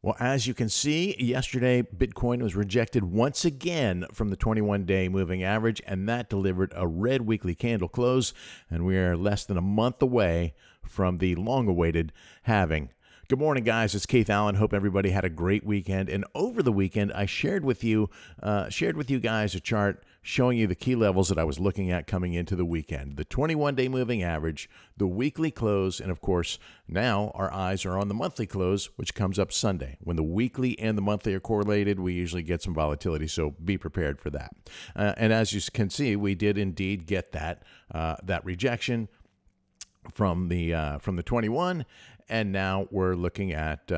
Well, as you can see, yesterday Bitcoin was rejected once again from the 21-day moving average, and that delivered a red weekly candle close, and we are less than a month away from the long-awaited halving. Good morning, guys. It's Keith Allen. Hope everybody had a great weekend. And over the weekend, I shared with you guys a chart showing you the key levels that I was looking at coming into the weekend. The 21-day moving average, the weekly close, and of course, now our eyes are on the monthly close, which comes up Sunday. When the weekly and the monthly are correlated, we usually get some volatility, so be prepared for that. And as you can see, we did indeed get that rejection from the 21, and now we're looking at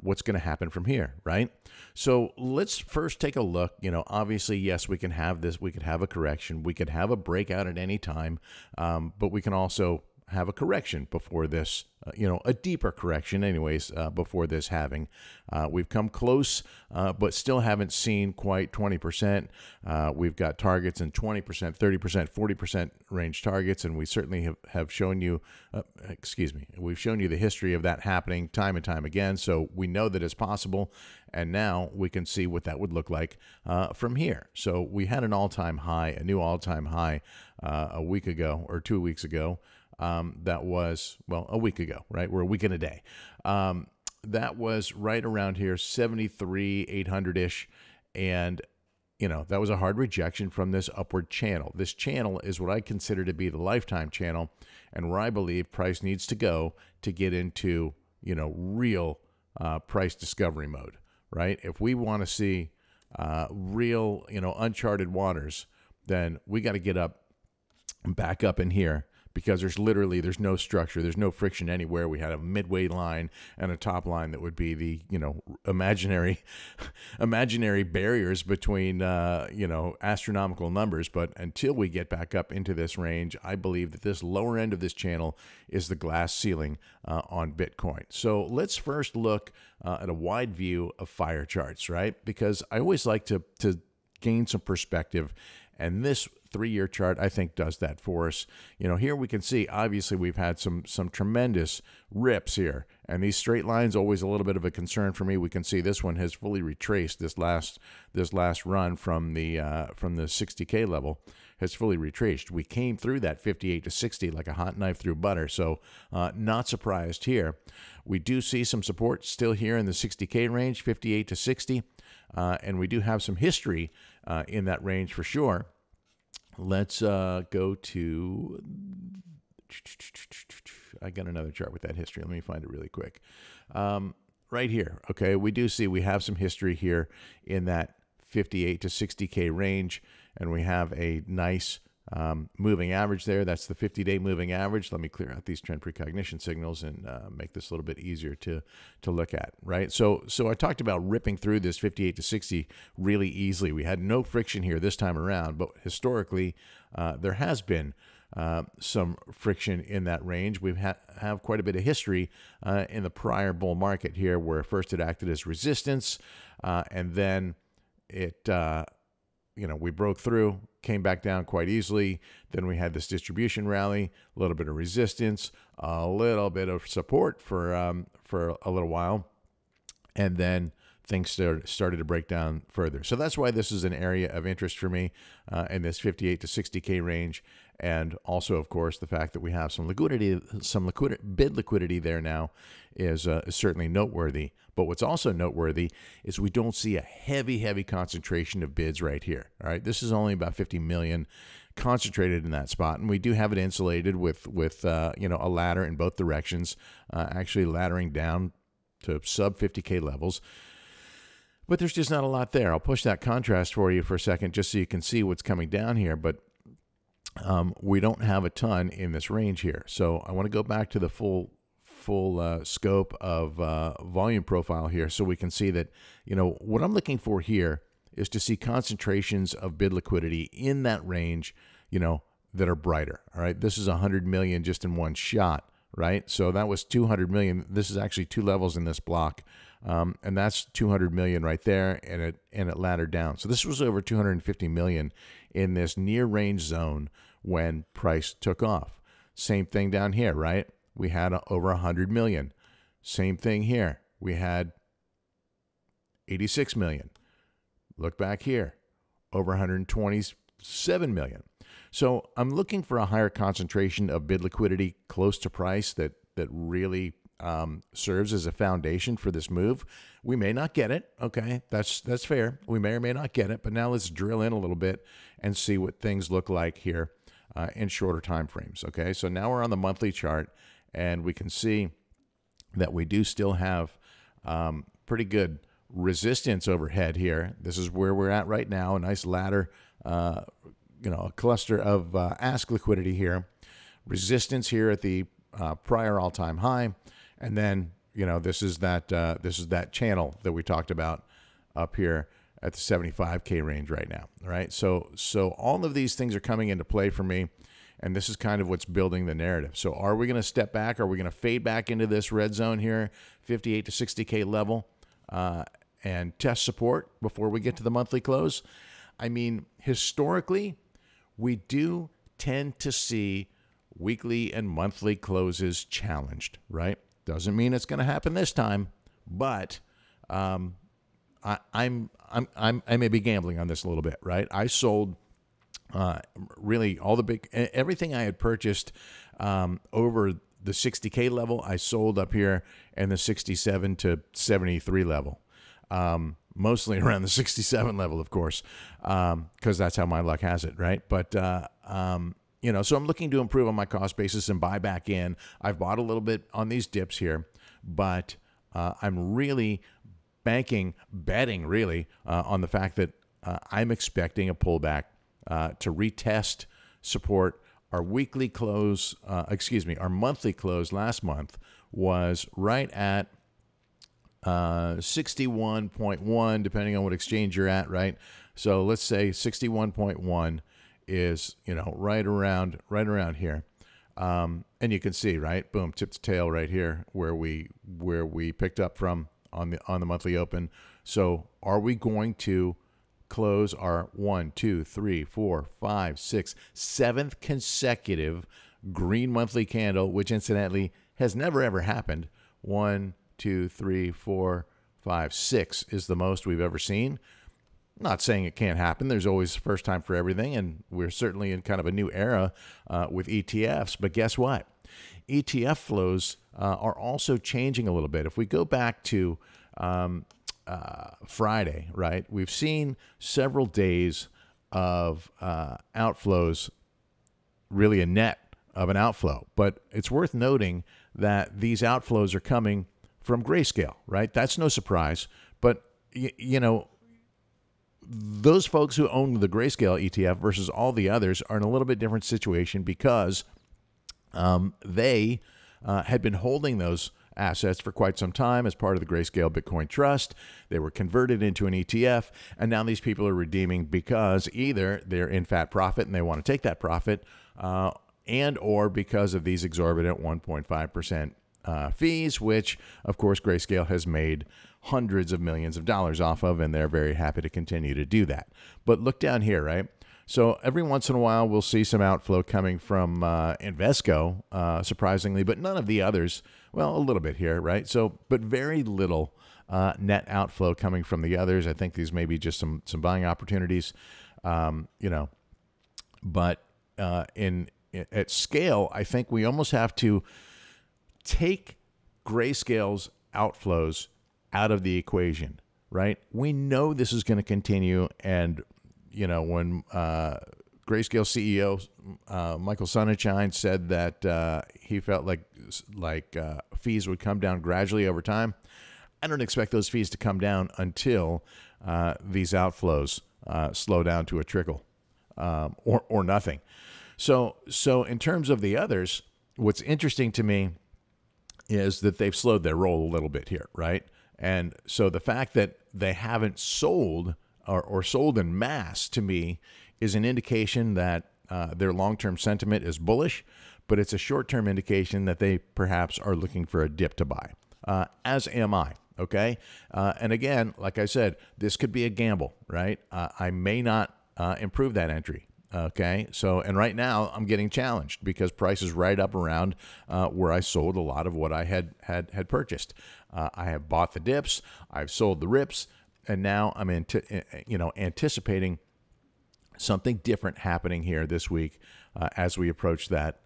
what's going to happen from here, right? So let's first take a look. Obviously, yes, we can have this. We could have a correction. We could have a breakout at any time, but we can also have a correction before this, a deeper correction anyways, before this halving. We've come close, but still haven't seen quite 20%. We've got targets in 20%, 30%, 40% range targets, and we certainly have shown you, we've shown you the history of that happening time and time again, so we know that it's possible, and now we can see what that would look like from here. So we had an all-time high, a new all-time high a week ago or 2 weeks ago. That was, a week ago, right? We're a week and a day. That was right around here, 73,800-ish. And, that was a hard rejection from this upward channel. This channel is what I consider to be the lifetime channel, and where I believe price needs to go to get into, real price discovery mode, right? If we want to see real, uncharted waters, then we got to get up and back up in here, because there's no structure, there's no friction anywhere. We had a midway line and a top line that would be the, imaginary barriers between, astronomical numbers. But until we get back up into this range, I believe that this lower end of this channel is the glass ceiling on Bitcoin. So let's first look at a wide view of fire charts, right? Because I always like to gain some perspective, and this 3-year chart, I think, does that for us. Here we can see, obviously, we've had some tremendous rips here, and these straight lines always a little bit of a concern for me. We can see this one has fully retraced. This last run from the 60K level has fully retraced. We came through that 58 to 60 like a hot knife through butter, so not surprised here. We do see some support still here in the 60K range, 58 to 60, and we do have some history in that range for sure. Let's go to, I got another chart with that history. Let me find it really quick. Right here, okay, we do see we have some history here in that 58 to 60K range, and we have a nice moving average there. That's the 50-day moving average. Let me clear out these trend precognition signals and make this a little bit easier to look at, right? So I talked about ripping through this 58 to 60 really easily. We had no friction here this time around, but historically there has been some friction in that range. We have quite a bit of history in the prior bull market here, where first it acted as resistance, and then it we broke through, came back down quite easily. Then we had this distribution rally, a little bit of resistance, a little bit of support for a little while, and then things started to break down further. So that's why this is an area of interest for me in this 58 to 60K range. And also, of course, the fact that we have some bid liquidity there now is certainly noteworthy. But what's also noteworthy is we don't see a heavy concentration of bids right here. All right, this is only about 50 million concentrated in that spot, and we do have it insulated with a ladder in both directions, actually laddering down to sub 50K levels. But there's just not a lot there. I'll push that contrast for you for a second just so you can see what's coming down here. But we don't have a ton in this range here. So I want to go back to the full scope of volume profile here, so we can see that, what I'm looking for here is to see concentrations of bid liquidity in that range, that are brighter. All right, this is 100 million just in one shot, right? So that was 200 million. This is actually two levels in this block. And that's 200 million right there, and it laddered down. So this was over 250 million in this near range zone when price took off. Same thing down here, right? We had over 100 million. Same thing here. We had 86 million. Look back here, over 127 million. So I'm looking for a higher concentration of bid liquidity close to price that really serves as a foundation for this move. We may not get it. Okay, that's fair. We may or may not get it. But now let's drill in a little bit and see what things look like here in shorter time frames. Okay, so now we're on the monthly chart, and we can see that we do still have pretty good resistance overhead here. This is where we're at right now. A nice ladder, a cluster of ask liquidity here. Resistance here at the prior all-time high, and then this is that channel that we talked about up here at the 75K range right now. All right, so all of these things are coming into play for me, and this is kind of what's building the narrative. So are we going to step back? Are we going to fade back into this red zone here, 58 to 60K level, and test support before we get to the monthly close? I mean, historically, we do tend to see weekly and monthly closes challenged, right? Doesn't mean it's going to happen this time, but I may be gambling on this a little bit, right? I sold really everything I had purchased over the 60K level. I sold up here in the 67 to 73 level. Mostly around the 67 level, of course, because that's how my luck has it, right? But, so I'm looking to improve on my cost basis and buy back in. I've bought a little bit on these dips here, but I'm really betting really on the fact that I'm expecting a pullback to retest support. Our weekly close, our monthly close last month was right at 61.1, depending on what exchange you're at, right? So let's say 61.1 is, right around here. And you can see, right? Boom, tip to tail right here where we picked up from on the monthly open. So are we going to close our 1, 2, 3, 4, 5, 6, 7th consecutive green monthly candle, which incidentally has never ever happened? 1, 2, 3, 4, 5, 6 is the most we've ever seen. Not saying it can't happen. There's always first time for everything, and we're certainly in kind of a new era with ETFs. But guess what? ETF flows are also changing a little bit. If we go back to Friday, right, we've seen several days of outflows, really a net of an outflow. But it's worth noting that these outflows are coming from Grayscale, right? That's no surprise. But, those folks who own the Grayscale ETF versus all the others are in a little bit different situation because they had been holding those assets for quite some time as part of the Grayscale Bitcoin Trust. They were converted into an ETF, and now these people are redeeming because either they're in fat profit and they want to take that profit, and or because of these exorbitant 1.5% fees, which, of course, Grayscale has made hundreds of millions of dollars off of, and they're very happy to continue to do that. But look down here, right? So every once in a while, we'll see some outflow coming from Invesco, surprisingly, but none of the others. Well, a little bit here, right? So, but very little net outflow coming from the others. I think these may be just some buying opportunities, But at scale, I think we almost have to take Grayscale's outflows out of the equation, right? We know this is going to continue, and when Grayscale CEO Michael Sonnenschein said that he felt like fees would come down gradually over time, I don't expect those fees to come down until these outflows slow down to a trickle or nothing. So in terms of the others, what's interesting to me is that they've slowed their roll a little bit here, right? And so the fact that they haven't sold or sold en masse, to me, is an indication that their long-term sentiment is bullish, but it's a short-term indication that they perhaps are looking for a dip to buy, as am I, okay? And again, like I said, this could be a gamble, right? I may not improve that entry. Okay, so, and right now I'm getting challenged because price is right up around where I sold a lot of what I had purchased. I have bought the dips, I've sold the rips, now I'm anticipating something different happening here this week as we approach that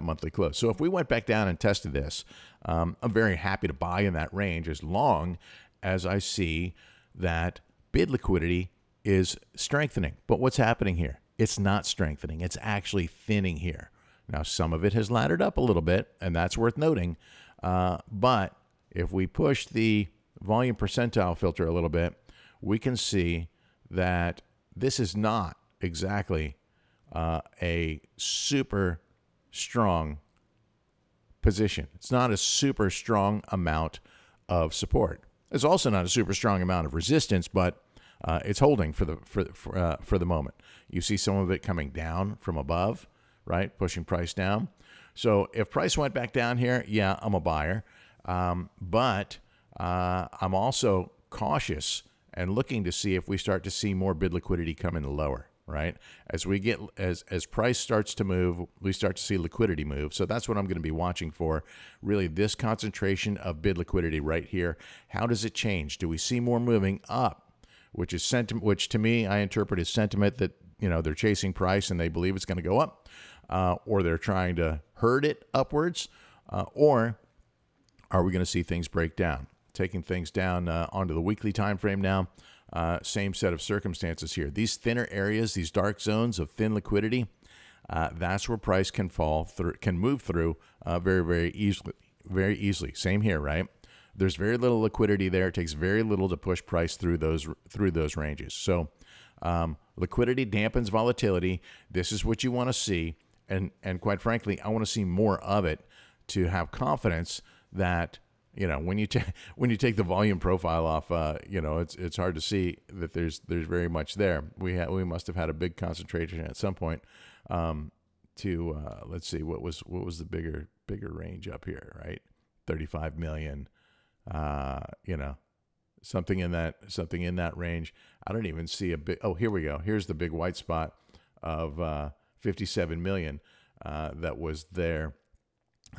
monthly close. So if we went back down and tested this, I'm very happy to buy in that range as long as I see that bid liquidity is strengthening. But what's happening here? It's not strengthening. It's actually thinning here. Now, some of it has laddered up a little bit, and that's worth noting. But if we push the volume percentile filter a little bit, we can see that this is not exactly a super strong position. It's not a super strong amount of support. It's also not a super strong amount of resistance, but it's holding for the moment. You see some of it coming down from above, right? Pushing price down. So if price went back down here, yeah, I'm a buyer. But I'm also cautious and looking to see if we start to see more bid liquidity come in lower, right? As price starts to move, we start to see liquidity move. So that's what I'm going to be watching for. Really, this concentration of bid liquidity right here. How does it change? Do we see more moving up? Which is sentiment, which to me I interpret as sentiment that they're chasing price and they believe it's going to go up, or they're trying to herd it upwards, or are we going to see things break down? Taking things down onto the weekly time frame now. Same set of circumstances here. These thinner areas, these dark zones of thin liquidity, that's where price can move through very, very easily. Same here, right? There's very little liquidity there. It takes very little to push price through those ranges. So liquidity dampens volatility. This is what you want to see, and quite frankly, I want to see more of it to have confidence that when you take the volume profile off, it's hard to see that there's very much there. We must have had a big concentration at some point. Let's see, what was the bigger range up here, right? 35 million. Something in that range. I don't even see a big. Oh, here we go. Here's the big white spot of 57 million that was there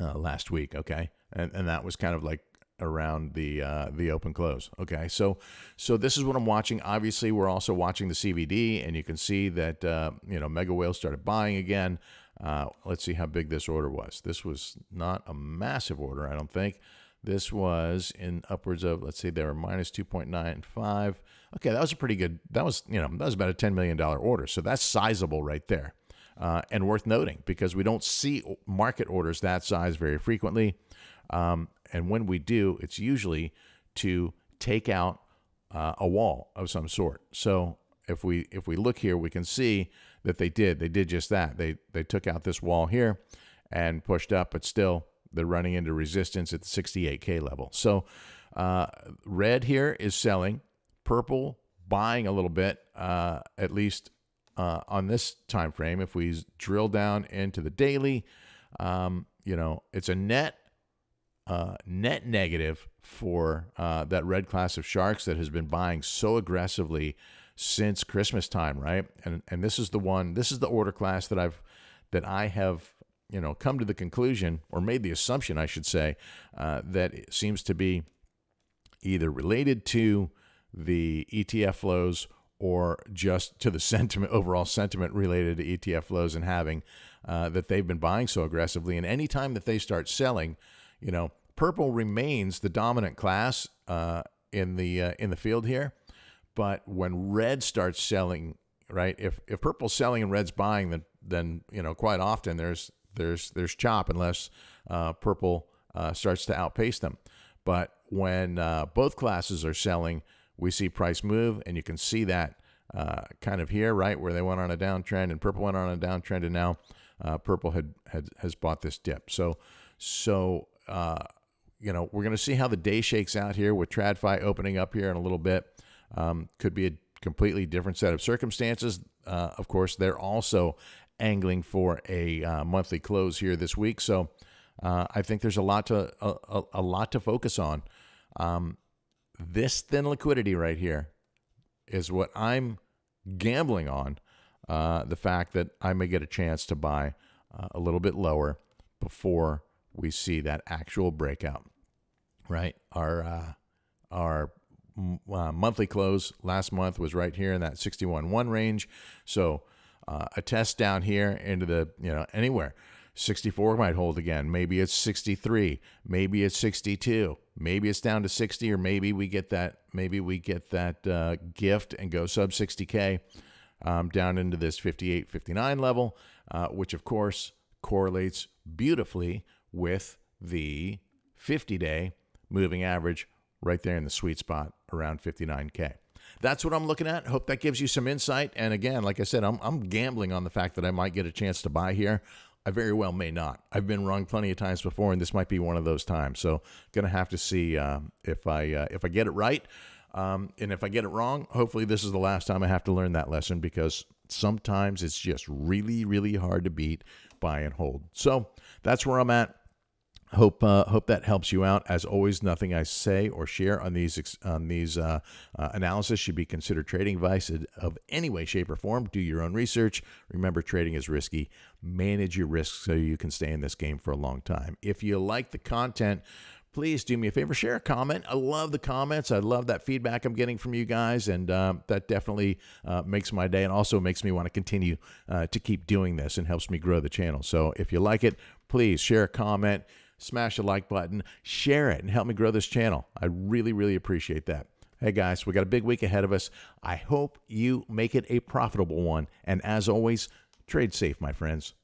last week. Okay, and that was kind of like around the open close. Okay, so this is what I'm watching. Obviously, we're also watching the CVD, and you can see that mega whales started buying again. Let's see how big this order was. This was not a massive order, I don't think. This was in upwards of, let's see, they were minus 2.95. Okay, that was a pretty good, that was about a $10 million order. So that's sizable right there. And worth noting because we don't see market orders that size very frequently. And when we do, it's usually to take out a wall of some sort. So if we look here, we can see that they did just that. They took out this wall here and pushed up, but still they're running into resistance at the 68K level. So red here is selling, purple buying a little bit, at least on this time frame. If we drill down into the daily, it's a net negative for that red class of sharks that has been buying so aggressively since Christmas time, right? And this is the order class that I have come to the conclusion, or made the assumption, I should say, that it seems to be either related to the ETF flows or just to the overall sentiment related to ETF flows and Halving, that they've been buying so aggressively. And anytime that they start selling, purple remains the dominant class in the field here. But when red starts selling, right? If purple's selling and red's buying, then quite often there's chop unless purple starts to outpace them. But when both classes are selling, we see price move, and you can see that kind of here, right, where they went on a downtrend and purple went on a downtrend, and now purple has bought this dip. So we're going to see how the day shakes out here with TradFi opening up here in a little bit. Could be a completely different set of circumstances. Of course, they're also angling for a monthly close here this week. So I think there's a lot to focus on. This thin liquidity right here is what I'm gambling on. The fact that I may get a chance to buy a little bit lower before we see that actual breakout, right? Our monthly close last month was right here in that 61.1 range. So a test down here into the, anywhere. 64 might hold again. Maybe it's 63. Maybe it's 62. Maybe it's down to 60, or maybe we get that. Maybe we get that gift and go sub 60K down into this 58, 59 level, which of course correlates beautifully with the 50-day moving average right there in the sweet spot around 59K. That's what I'm looking at. Hope that gives you some insight. And again, like I said, I'm gambling on the fact that I might get a chance to buy here. I very well may not. I've been wrong plenty of times before, and this might be one of those times. So going to have to see if I get it right. And if I get it wrong, hopefully this is the last time I have to learn that lesson, because sometimes it's just really, really hard to beat buy and hold. So that's where I'm at. Hope that helps you out. As always, nothing I say or share on these analysis should be considered trading advice of any way, shape, or form. Do your own research. Remember, trading is risky. Manage your risks so you can stay in this game for a long time. If you like the content, please do me a favor, share a comment. I love the comments. I love that feedback I'm getting from you guys, and that definitely makes my day, and also makes me want to continue to keep doing this and helps me grow the channel. So if you like it, please share a comment. Smash the like button, share it, and help me grow this channel. I really, really appreciate that. Hey guys, we got a big week ahead of us. I hope you make it a profitable one. And as always, trade safe, my friends.